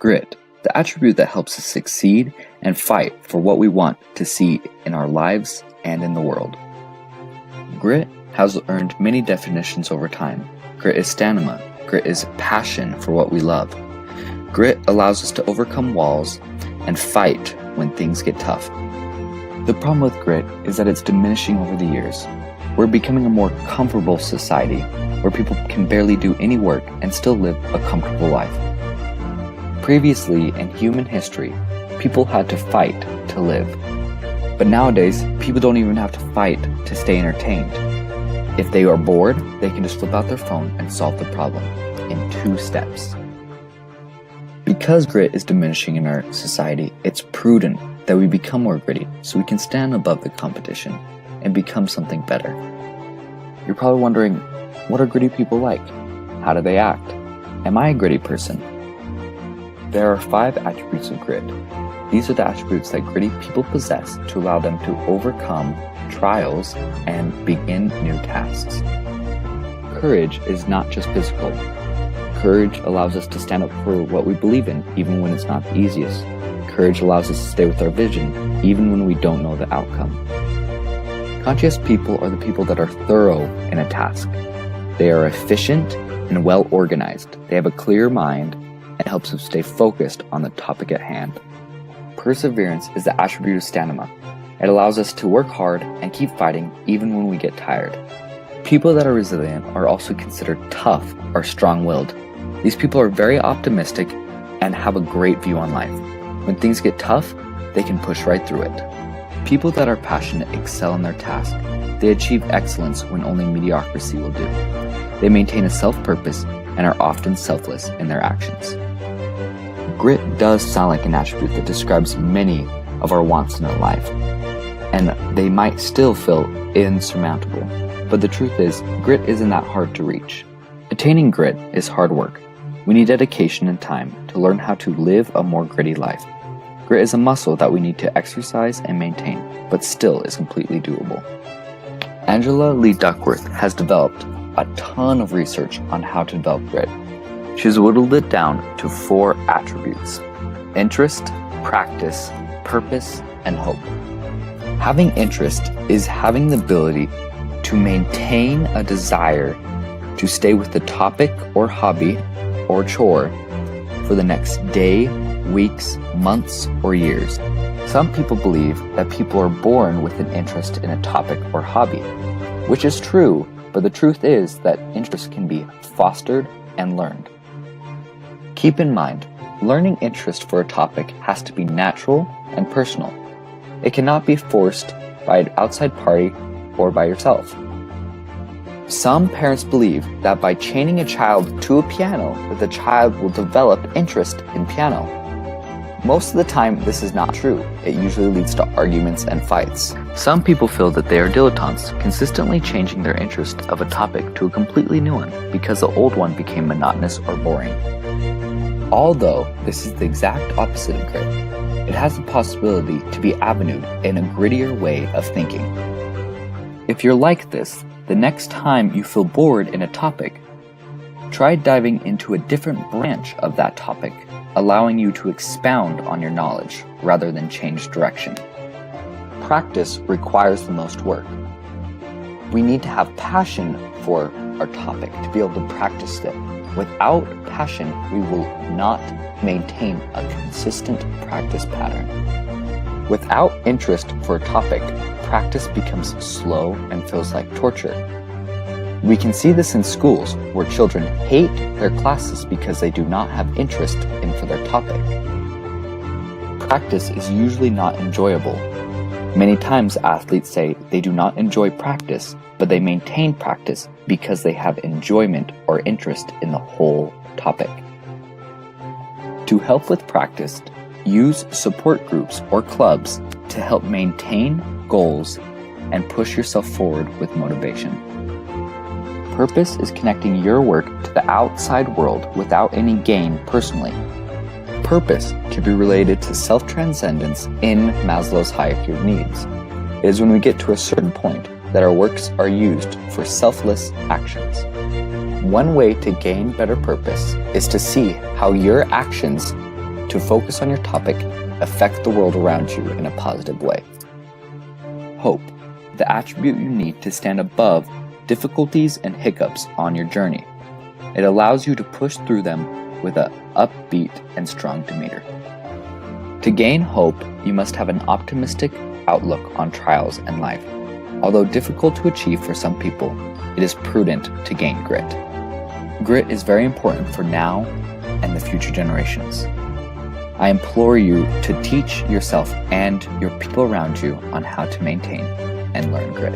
Grit, the attribute that helps us succeed and fight for what we want to see in our lives and in the world. Grit has earned many definitions over time. Grit is stamina. Grit is passion for what we love. Grit allows us to overcome walls and fight when things get tough. The problem with grit is that it's diminishing over the years. We're becoming a more comfortable society where people can barely do any work and still live a comfortable life. Previously in human history, people had to fight to live. But nowadays, people don't even have to fight to stay entertained. If they are bored, they can just flip out their phone and solve the problem in 2 steps. Because grit is diminishing in our society, it's prudent that we become more gritty so we can stand above the competition and become something better. You're probably wondering, what are gritty people like? How do they act? Am I a gritty person? There are 5 attributes of grit. These are the attributes that gritty people possess to allow them to overcome trials and begin new tasks. Courage is not just physical. Courage allows us to stand up for what we believe in, even when it's not the easiest. Courage allows us to stay with our vision, even when we don't know the outcome. Conscious people are the people that are thorough in a task. They are efficient and well organized. They have a clear mind and helps them stay focused on the topic at hand. Perseverance is the attribute of stamina. It allows us to work hard and keep fighting even when we get tired. People that are resilient are also considered tough or strong-willed. These people are very optimistic and have a great view on life. When things get tough, they can push right through it. People that are passionate excel in their task. They achieve excellence when only mediocrity will do. They maintain a self-purpose and are often selfless in their actions. Grit does sound like an attribute that describes many of our wants in our life, and they might still feel insurmountable. But the truth is, grit isn't that hard to reach. Attaining grit is hard work. We need dedication and time to learn how to live a more gritty life. Grit is a muscle that we need to exercise and maintain, but still is completely doable. Angela Lee Duckworth has developed a ton of research on how to develop grit. She's whittled it down to 4 attributes: interest, practice, purpose, and hope. Having interest is having the ability to maintain a desire to stay with the topic or hobby or chore for the next day, weeks, months, or years. Some people believe that people are born with an interest in a topic or hobby, which is true, but the truth is that interest can be fostered and learned. Keep in mind, learning interest for a topic has to be natural and personal. It cannot be forced by an outside party or by yourself. Some parents believe that by chaining a child to a piano, that the child will develop interest in piano. Most of the time, this is not true. It usually leads to arguments and fights. Some people feel that they are dilettantes, consistently changing their interest of a topic to a completely new one because the old one became monotonous or boring. Although this is the exact opposite of grit, it has the possibility to be avenued in a grittier way of thinking. If you're like this, the next time you feel bored in a topic, try diving into a different branch of that topic, allowing you to expound on your knowledge rather than change direction. Practice requires the most work. We need to have passion for our topic to be able to practice it. Without passion, we will not maintain a consistent practice pattern. Without interest for a topic, practice becomes slow and feels like torture. We can see this in schools where children hate their classes because they do not have interest in for their topic. Practice is usually not enjoyable. Many times athletes say they do not enjoy practice, but they maintain practice because they have enjoyment or interest in the whole topic. To help with practice, use support groups or clubs to help maintain goals and push yourself forward with motivation. Purpose is connecting your work to the outside world without any gain personally. Purpose can be related to self-transcendence in Maslow's hierarchy of needs. It is when we get to a certain point that our works are used for selfless actions. One way to gain better purpose is to see how your actions to focus on your topic, affect the world around you in a positive way. Hope, the attribute you need to stand above difficulties and hiccups on your journey. It allows you to push through them with an upbeat and strong demeanor. To gain hope, you must have an optimistic outlook on trials and life. Although difficult to achieve for some people, it is prudent to gain grit. Grit is very important for now and the future generations. I implore you to teach yourself and your people around you on how to maintain and learn grit.